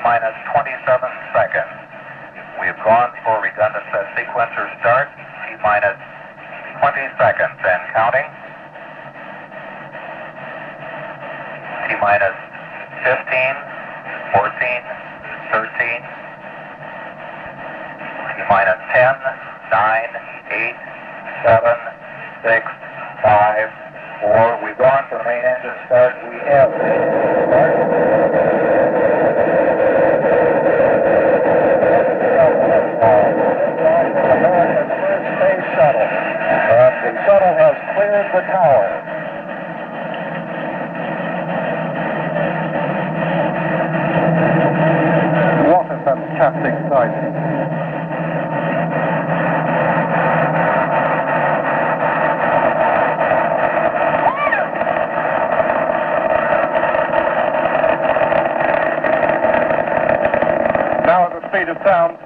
minus 27 seconds. We've gone for redundant set sequencer start, T minus 20 seconds and counting. T minus 15, 14, 13, T minus 10, 9, 8, 7, 6, 5, 4. We've gone for the main engine start. We have start. America's first space shuttle. The shuttle has cleared the tower. What a fantastic sight. Now at the speed of sound.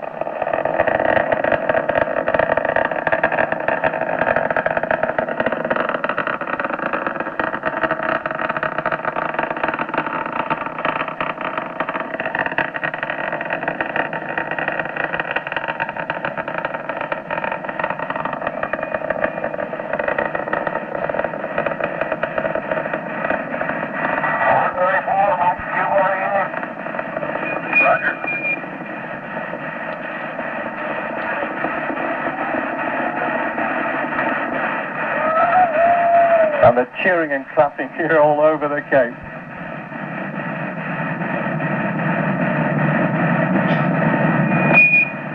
And the cheering and clapping here all over the Cape.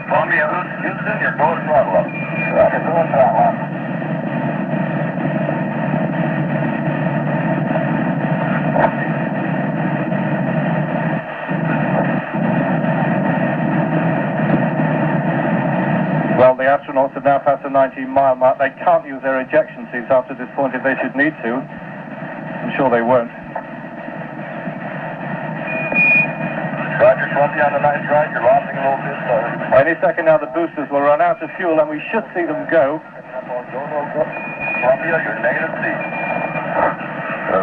Columbia, Houston, you're going throttle up. Roger, going throttle up. Well, the astronauts have now passed the 19-mile mark. They can't use their ejection seats after this point if they should need to. I'm sure they won't. Roger, Columbia on the nice ride. You're lofting a little bit. Any second now the boosters will run out of fuel and we should see them go. Columbia, you're negative C.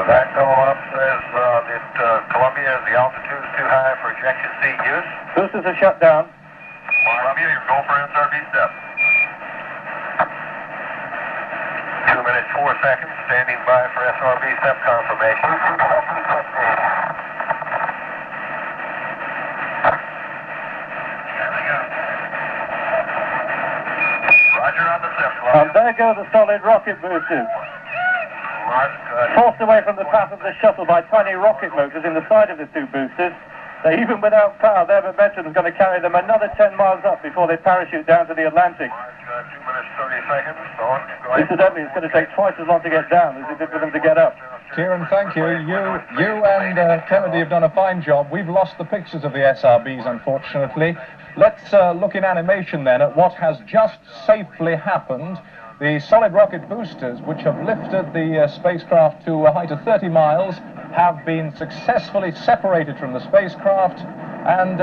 That go up says that Columbia, the altitude is too high for ejection seat use. Boosters are shut down. Columbia, you're go for SRB step. 2 minutes, 4 seconds, standing by for SRB step confirmation. Roger on the step, Columbia. And there go the solid rocket boosters. Forced away from the path of the shuttle by tiny rocket motors in the side of the two boosters. They, even without power, their momentum is going to carry them another 10 miles up before they parachute down to the Atlantic. 2 minutes, 30 seconds. Incidentally, it's going to take twice as long to get down as it did for them to get up. Kieran, thank you. You and Kennedy have done a fine job. We've lost the pictures of the SRBs, unfortunately. Let's look in animation then at what has just safely happened. The solid rocket boosters, which have lifted the spacecraft to a height of 30 miles, have been successfully separated from the spacecraft and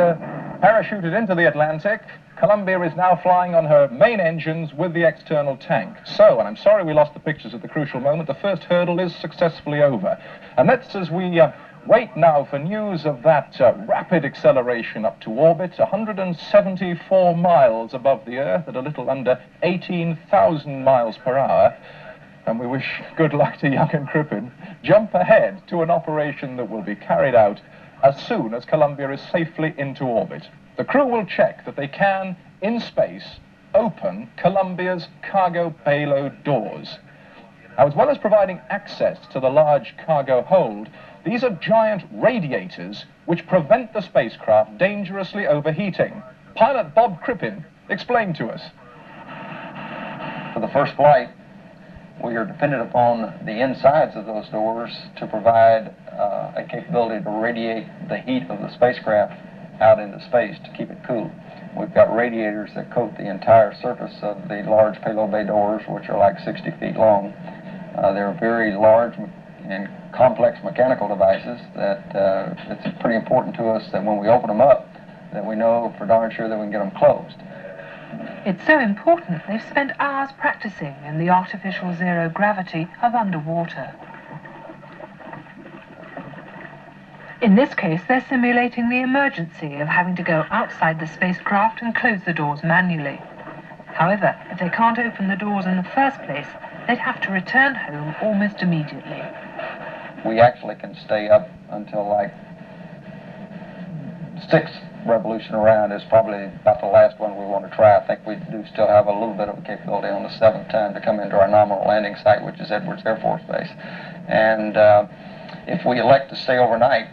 parachuted into the Atlantic. Columbia is now flying on her main engines with the external tank. So, and I'm sorry we lost the pictures at the crucial moment, the first hurdle is successfully over. And that's as we wait now for news of that rapid acceleration up to orbit, 174 miles above the Earth at a little under 18,000 miles per hour. And we wish good luck to young and Crippen. Jump ahead to an operation that will be carried out as soon as Columbia is safely into orbit. The crew will check that they can, in space, open Columbia's cargo payload doors. Now, as well as providing access to the large cargo hold, these are giant radiators which prevent the spacecraft dangerously overheating. Pilot Bob Crippen explained to us. For the first flight, we are dependent upon the insides of those doors to provide a capability to radiate the heat of the spacecraft out into space to keep it cool. We've got radiators that coat the entire surface of the large payload bay doors, which are like 60 feet long. They're very large and complex mechanical devices that it's pretty important to us that when we open them up, that we know for darn sure that we can get them closed. It's so important they've spent hours practicing in the artificial zero gravity of underwater. In this case, they're simulating the emergency of having to go outside the spacecraft and close the doors manually. However, if they can't open the doors in the first place, they'd have to return home almost immediately. We actually can stay up until like 6th revolution around is probably about the last one we want to try. I think we do still have a little bit of a capability on the 7th time to come into our nominal landing site, which is Edwards Air Force Base. And if we elect to stay overnight,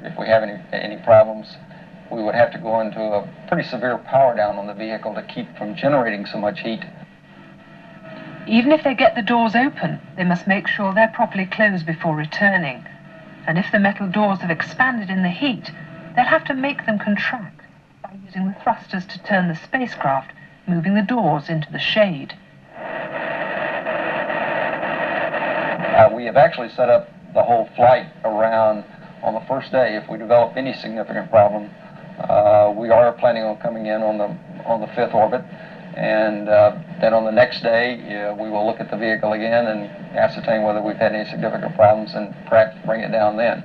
if we have any problems, we would have to go into a pretty severe power down on the vehicle to keep from generating so much heat. Even if they get the doors open, they must make sure they're properly closed before returning. And if the metal doors have expanded in the heat, they'll have to make them contract by using the thrusters to turn the spacecraft, moving the doors into the shade. We have actually set up the whole flight around, on the first day, if we develop any significant problem, we are planning on coming in on the 5th orbit, and then on the next day we will look at the vehicle again and ascertain whether we've had any significant problems and perhaps bring it down then.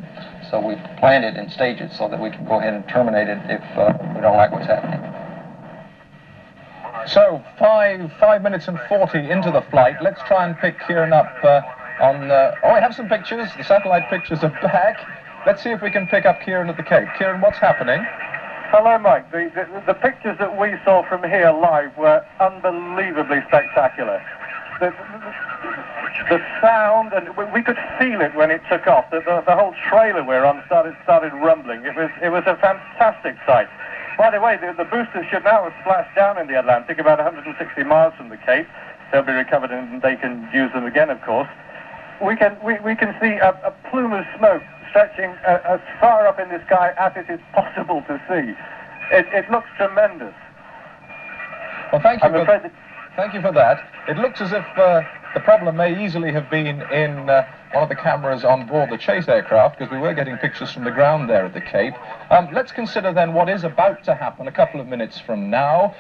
So we've planned it in stages so that we can go ahead and terminate it if we don't like what's happening. So 5 minutes and 40 into the flight. Let's try and pick Kieran up on... I have some pictures. The satellite pictures are back. Let's see if we can pick up Kieran at the Cape. Kieran, what's happening? Hello, Mike. The pictures that we saw from here live were unbelievably spectacular. The sound, and we could feel it when it took off. The whole trailer we're on started rumbling. It was a fantastic sight. By the way, the boosters should now have splashed down in the Atlantic about 160 miles from the Cape. They'll be recovered and they can use them again, of course. We can see a plume of smoke stretching as far up in the sky as it is possible to see. It looks tremendous. Well, thank you for that. It looks as if the problem may easily have been in one of the cameras on board the chase aircraft, because we were getting pictures from the ground there at the Cape. Let's consider then what is about to happen a couple of minutes from now.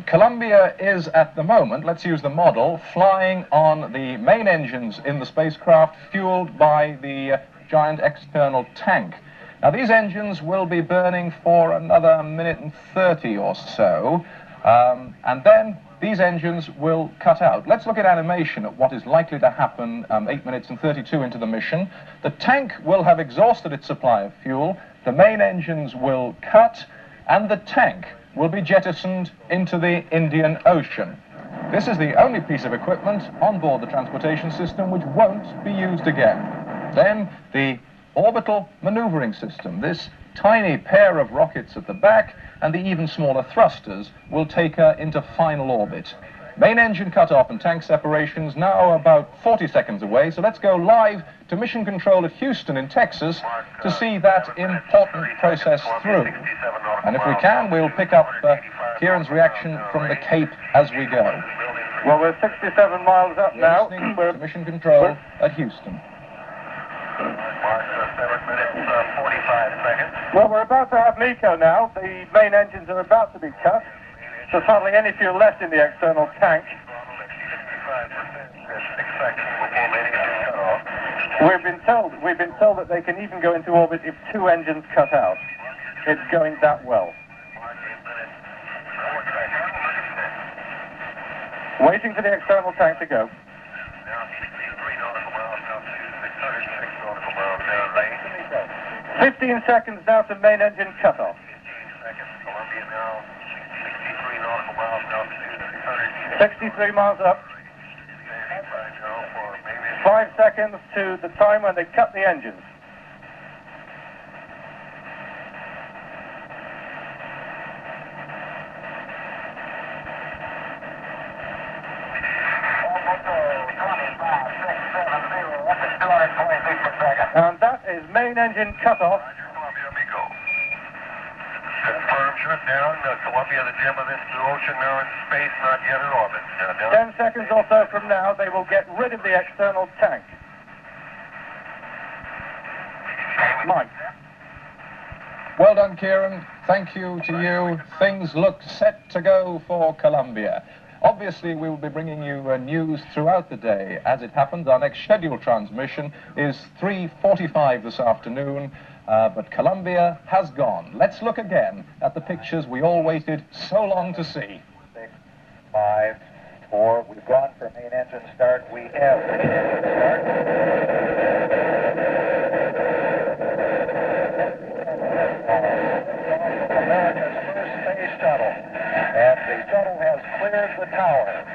Columbia is at the moment, let's use the model, flying on the main engines in the spacecraft, fueled by the giant external tank. Now these engines will be burning for another minute and 30 or so, and then these engines will cut out. Let's look at animation at what is likely to happen 8 minutes and 32 into the mission. The tank will have exhausted its supply of fuel, the main engines will cut, and the tank will be jettisoned into the Indian Ocean. This is the only piece of equipment on board the transportation system which won't be used again. Then the orbital maneuvering system, this tiny pair of rockets at the back and the even smaller thrusters, will take her into final orbit. Main engine cut-off and tank separations now about 40 seconds away, so let's go live to Mission Control at Houston in Texas to see that important process through. And if we can, we'll pick up Kieran's reaction from the Cape as we go. Well, we're 67 miles up now. We're to Mission Control at Houston. 7 minutes, 45 seconds. Well, we're about to have MECO now. The main engines are about to be cut. There's hardly any fuel left in the external tank. 65%, 6 seconds before main engine cut off. We've been told that they can even go into orbit if 2 engines cut out. It's going that well. Waiting for the external tank to go. 15 seconds now to main engine cutoff. 63 miles up. 5 seconds to the time when they cut the engines. And that is main engine cutoff. Confirmed shutdown. Columbia, the gem of this blue ocean, now in space, not yet in orbit. 10 seconds or so from now, they will get rid of the external tank. Mike. Well done, Kieran. Thank you to you. Things look set to go for Columbia. Obviously, we will be bringing you news throughout the day. As it happens, our next scheduled transmission is 3:45 this afternoon, but Columbia has gone. Let's look again at the pictures we all waited so long to see. 6, 5, 4. We've gone for main engine start. We have main engine start. America's first space shuttle. And the shuttle has cleared the tower.